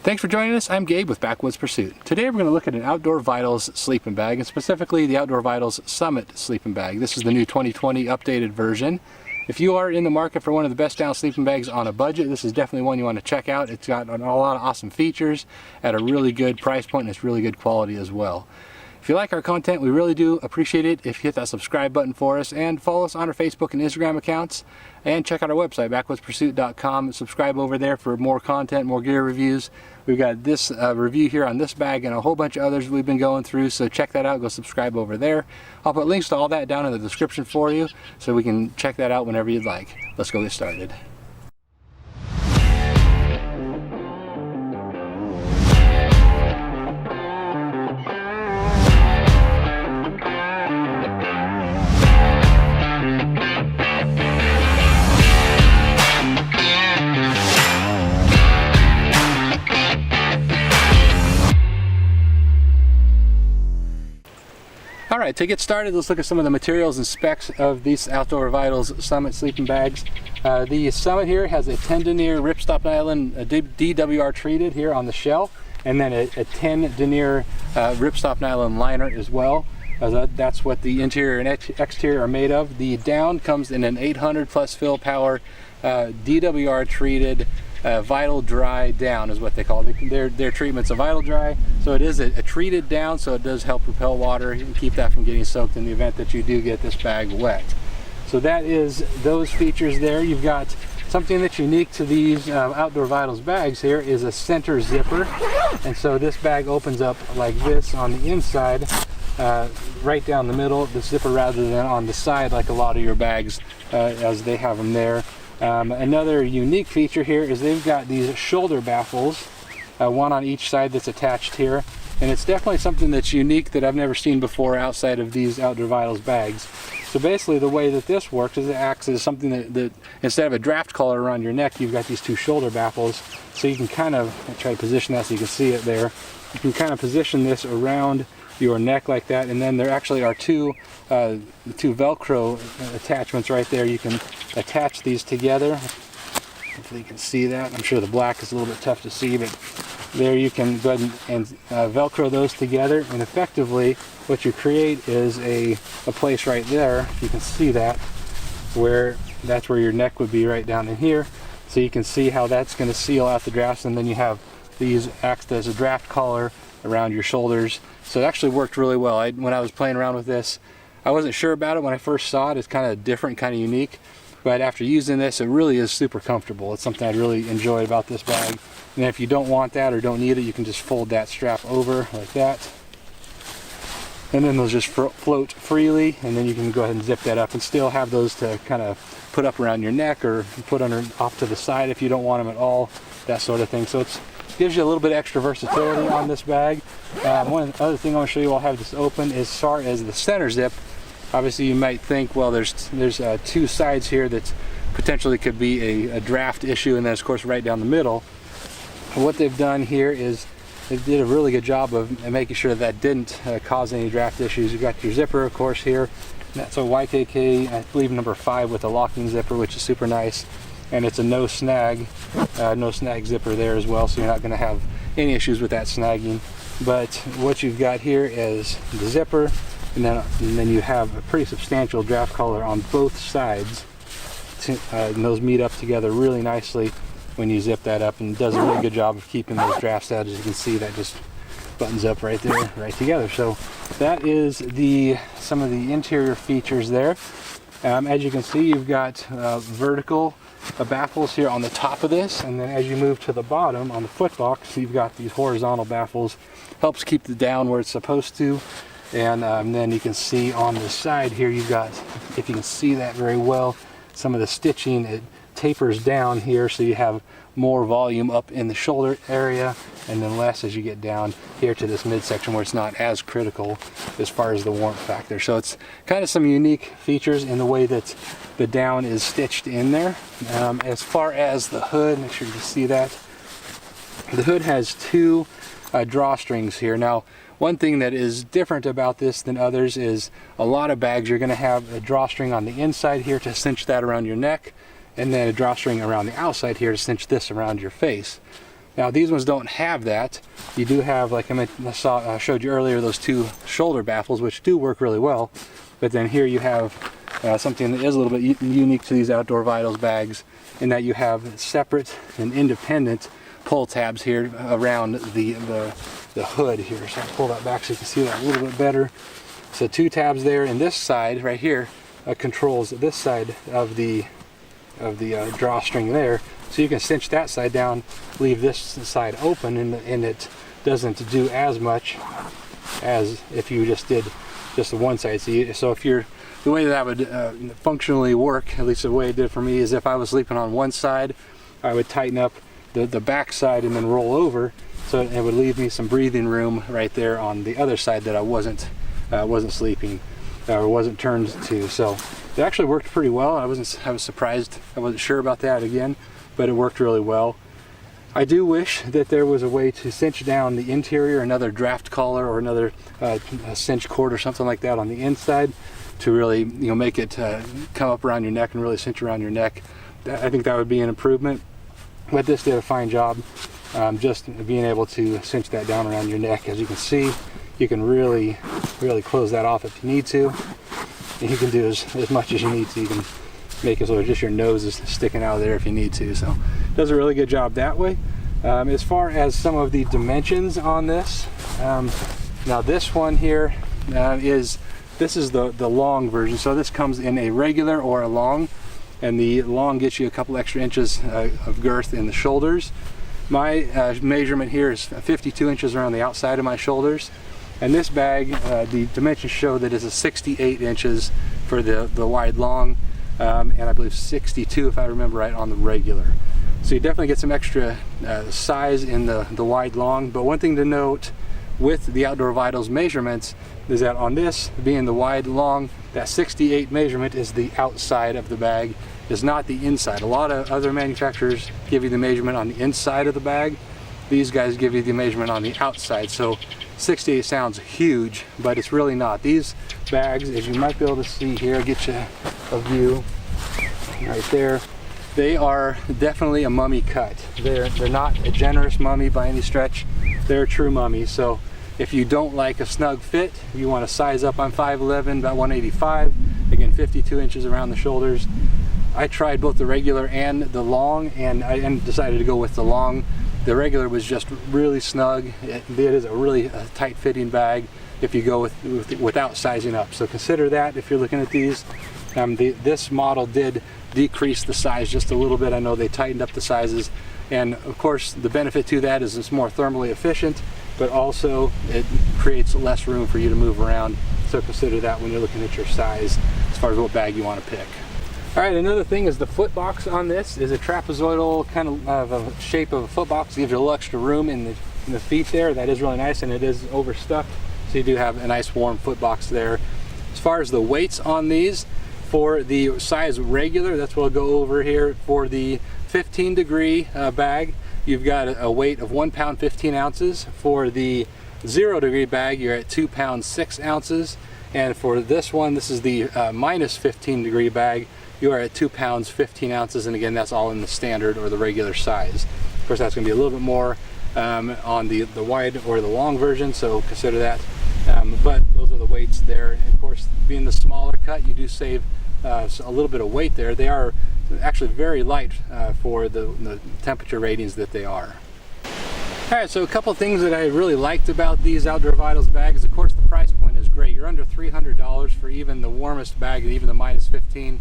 Thanks for joining us. I'm Gabe with Backwoods Pursuit. Today we're going to look at an Outdoor Vitals sleeping bag, and specifically the Outdoor Vitals Summit sleeping bag. This is the new 2020 updated version. If you are in the market for one of the best down sleeping bags on a budget, this is definitely one you want to check out. It's got a lot of awesome features at a really good price point, and it's really good quality as well. If you like our content, we really do appreciate it if you hit that subscribe button for us, and follow us on our Facebook and Instagram accounts, and check out our website, backwoodspursuit.com, and subscribe over there for more content, more gear reviews. We've got this review here on this bag and a whole bunch of others we've been going through, so check that out. Go subscribe over there. I'll put links to all that down in the description for you, so we can check that out whenever you'd like. Let's go get started. Alright, to get started, let's look at some of the materials and specs of these Outdoor Vitals Summit sleeping bags. The Summit here has a 10 denier ripstop nylon DWR treated here on the shell, and then a 10 denier ripstop nylon liner as well. That's what the interior and exterior are made of. The down comes in an 800 plus fill power DWR treated Vital Dry down is what they call it. Their treatment's a Vital Dry, so it is a treated down, so it does help repel water and keep that from getting soaked in the event that you do get this bag wet. So that is those features there. You've got something that's unique to these Outdoor Vitals bags here is a center zipper, and so this bag opens up like this on the inside, right down the middle, the zipper, rather than on the side like a lot of your bags as they have them there. Another unique feature here is they've got these shoulder baffles, one on each side that's attached here, and it's definitely something that's unique that I've never seen before outside of these Outdoor Vitals bags. So basically the way that this works is it acts as something that instead of a draft collar around your neck, you've got these two shoulder baffles, so you can kind of, I'll try to position that so you can see it there, you can kind of position this around your neck like that, and then there actually are two Velcro attachments right there. You can attach these together. Hopefully you can see that. I'm sure the black is a little bit tough to see, but there you can go ahead and Velcro those together, and effectively what you create is a place right there, if you can see that, where that's where your neck would be, right down in here. So you can see how that's going to seal out the drafts, and then you have these act as a draft collar around your shoulders. So it actually worked really well. When I was playing around with this, I wasn't sure about it when I first saw it. It's kind of different, kind of unique, but after using this, it really is super comfortable. It's something I really enjoyed about this bag. And if you don't want that or don't need it, you can just fold that strap over like that, and then those just float freely, and then you can go ahead and zip that up and still have those to kind of put up around your neck or put off to the side if you don't want them at all, that sort of thing. So it gives you a little bit extra versatility on this bag. One other thing I want to show you while I have this open is, as far as the center zip, obviously you might think, well, there's two sides here that potentially could be a draft issue, and then of course right down the middle. And what they've done here is they did a really good job of making sure that didn't cause any draft issues. You've got your zipper, of course, here. That's a YKK, I believe number 5 with a locking zipper, which is super nice. And it's a no snag zipper there as well, so you're not going to have any issues with that snagging. But what you've got here is the zipper, and then you have a pretty substantial draft collar on both sides, and those meet up together really nicely when you zip that up, and it does a really good job of keeping those drafts out. As you can see, that just buttons up right there, right together. So that is some of the interior features there. As you can see, you've got vertical baffles here on the top of this, and then as you move to the bottom on the foot box, you've got these horizontal baffles. Helps keep the down where it's supposed to. And then you can see on the side here, you've got, if you can see that very well, some of the stitching, it tapers down here, so you have more volume up in the shoulder area, and then less as you get down here to this midsection where it's not as critical as far as the warmth factor. So it's kind of some unique features in the way that the down is stitched in there. As far as the hood, make sure you can see that. The hood has two drawstrings here. Now, one thing that is different about this than others is a lot of bags you're going to have a drawstring on the inside here to cinch that around your neck, and then a drawstring around the outside here to cinch this around your face. Now these ones don't have that. You do have, like I showed you earlier, those two shoulder baffles, which do work really well. But then here you have something that is a little bit unique to these Outdoor Vitals bags, in that you have separate and independent pull tabs here around the hood here. So I'll pull that back so you can see that a little bit better. So two tabs there, and this side right here controls this side of the drawstring there. So you can cinch that side down, leave this side open, and it doesn't do as much as if you just did just the one side. So if you're, the way that would functionally work, at least the way it did for me, is if I was sleeping on one side, I would tighten up the back side and then roll over, so it would leave me some breathing room right there on the other side that I wasn't sleeping or wasn't turned to. So it actually worked pretty well. I was surprised. I wasn't sure about that again, but it worked really well. I do wish that there was a way to cinch down the interior, another draft collar or another cinch cord or something like that on the inside to really, make it come up around your neck and really cinch around your neck. I think that would be an improvement. But this did a fine job, just being able to cinch that down around your neck. As you can see, you can really close that off if you need to. And you can do as much as you need to. You can make it so just your nose is sticking out of there if you need to. So it does a really good job that way. As far as some of the dimensions on this, now this one here is the long version. So this comes in a regular or a long, and the long gets you a couple extra inches of girth in the shoulders. My measurement here is 52 inches around the outside of my shoulders, and this bag, the dimensions show that it's a 68 inches for the wide long, and I believe 62, if I remember right, on the regular. So you definitely get some extra size in the wide long. But one thing to note with the Outdoor Vitals measurements is that on this, being the wide long, that 68 measurement is the outside of the bag, is not the inside. A lot of other manufacturers give you the measurement on the inside of the bag. These guys give you the measurement on the outside. So 68 sounds huge, but it's really not. These bags, as you might be able to see here, I'll get you a view right there. They are definitely a mummy cut. They're not a generous mummy by any stretch. They're a true mummy. So if you don't like a snug fit, you want to size up. I'm 5'11", about 185, again 52 inches around the shoulders. I tried both the regular and the long, and I decided to go with the long. The regular was just really snug. It is a really tight fitting bag if you go without sizing up. So consider that if you're looking at these. This model did decrease the size just a little bit. I know they tightened up the sizes, and of course the benefit to that is it's more thermally efficient, but also it creates less room for you to move around. So consider that when you're looking at your size as far as what bag you want to pick. All right, another thing is the foot box on this is a trapezoidal kind of a shape of a foot box. It gives you a little extra room in the feet there. That is really nice, and it is overstuffed, so you do have a nice warm foot box there. As far as the weights on these, for the size regular, that's what I'll go over here. For the 15 degree bag, you've got a weight of 1 pound 15 ounces. For the 0 degree bag, you're at 2 pounds 6 ounces. And for this one, this is the minus 15 degree bag, you are at 2 pounds 15 ounces. And again, that's all in the standard or the regular size. Of course, that's going to be a little bit more on the wide or the long version, so consider that. But those are the weights there. And of course, being the smaller cut, you do save a little bit of weight there. They are actually very light for the temperature ratings that they are. All right, so a couple of things that I really liked about these Outdoor Vitals bags. Of course, the price point is great. You're under $300 for even the warmest bag, even the minus 15,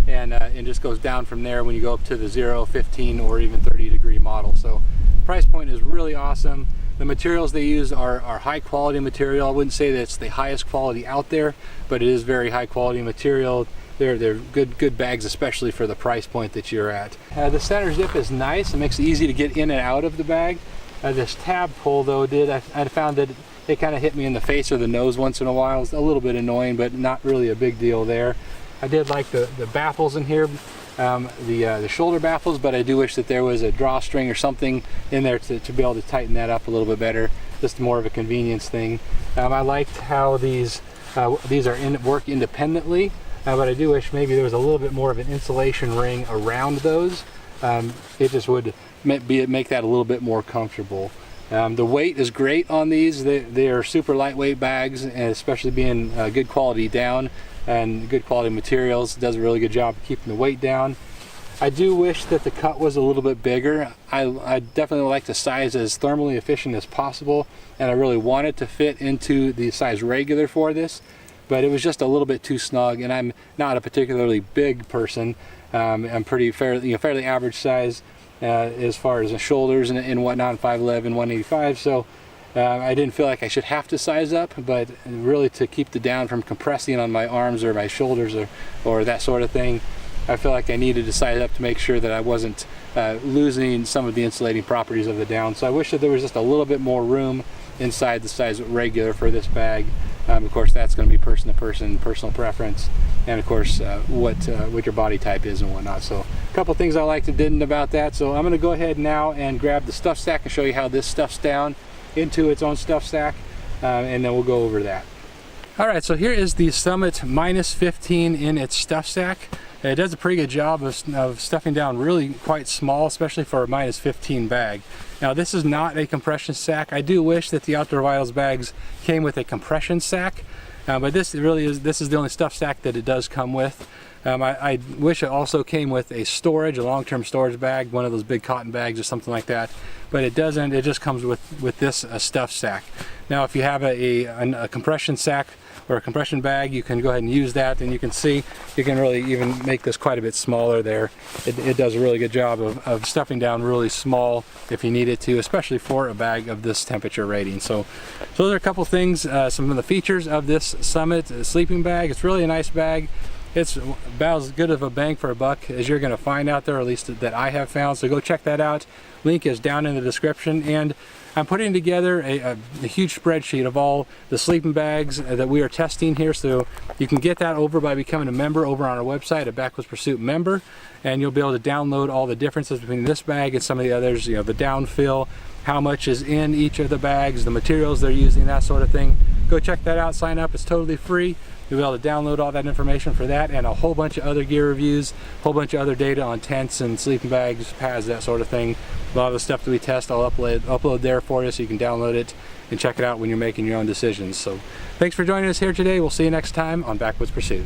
and it just goes down from there when you go up to the 0, 15, or even 30 degree model. So the price point is really awesome. The materials they use are high quality material. I wouldn't say that it's the highest quality out there, but it is very high quality material. They're good bags, especially for the price point that you're at. The center zip is nice. It makes it easy to get in and out of the bag. This tab pull, though, I found that it kind of hit me in the face or the nose once in a while. It's a little bit annoying, but not really a big deal there. I did like the baffles in here, the shoulder baffles, but I do wish that there was a drawstring or something in there to be able to tighten that up a little bit better. Just more of a convenience thing. I liked how these work independently. But I do wish maybe there was a little bit more of an insulation ring around those. It just would make that a little bit more comfortable. The weight is great on these. They are super lightweight bags, and especially being good quality down and good quality materials, it does a really good job of keeping the weight down. I do wish that the cut was a little bit bigger. I definitely like the size as thermally efficient as possible, and I really wanted to fit into the size regular for this, but it was just a little bit too snug, and I'm not a particularly big person. I'm fairly average size as far as the shoulders and whatnot, 5'11", 185, so I didn't feel like I should have to size up, but really to keep the down from compressing on my arms or my shoulders or that sort of thing, I feel like I needed to size up to make sure that I wasn't losing some of the insulating properties of the down. So I wish that there was just a little bit more room inside the size regular for this bag. Of course, that's going to be person to person, personal preference, and of course what your body type is and whatnot. So a couple things I liked and didn't about that. So I'm going to go ahead now and grab the stuff sack and show you how this stuffs down into its own stuff sack, and then we'll go over that. All right, so here is the Summit -15 in its stuff sack. It does a pretty good job of stuffing down really quite small, especially for a -15 bag. Now this is not a compression sack. I do wish that the Outdoor Vitals bags came with a compression sack, but this is the only stuff sack that it does come with. I wish it also came with a long-term storage bag, one of those big cotton bags or something like that, but it doesn't. It just comes with this stuff sack. Now if you have a compression sack or a compression bag, you can go ahead and use that, and you can see you can really even make this quite a bit smaller there. It does a really good job of stuffing down really small if you need it to, especially for a bag of this temperature rating. So those are a couple things, some of the features of this Summit sleeping bag. It's really a nice bag. It's about as good of a bang for a buck as you're going to find out there, or at least that I have found. So go check that out. Link is down in the description, and I'm putting together a huge spreadsheet of all the sleeping bags that we are testing here, so you can get that over by becoming a member over on our website, a Backwoods Pursuit member, and you'll be able to download all the differences between this bag and some of the others, you know, the downfill, how much is in each of the bags, the materials they're using, that sort of thing. Go check that out, sign up, it's totally free. You'll be able to download all that information for that, and a whole bunch of other gear reviews, a whole bunch of other data on tents and sleeping bags, pads, that sort of thing. A lot of the stuff that we test I'll upload there for you, so you can download it and check it out when you're making your own decisions. So thanks for joining us here today. We'll see you next time on Backwoods Pursuit.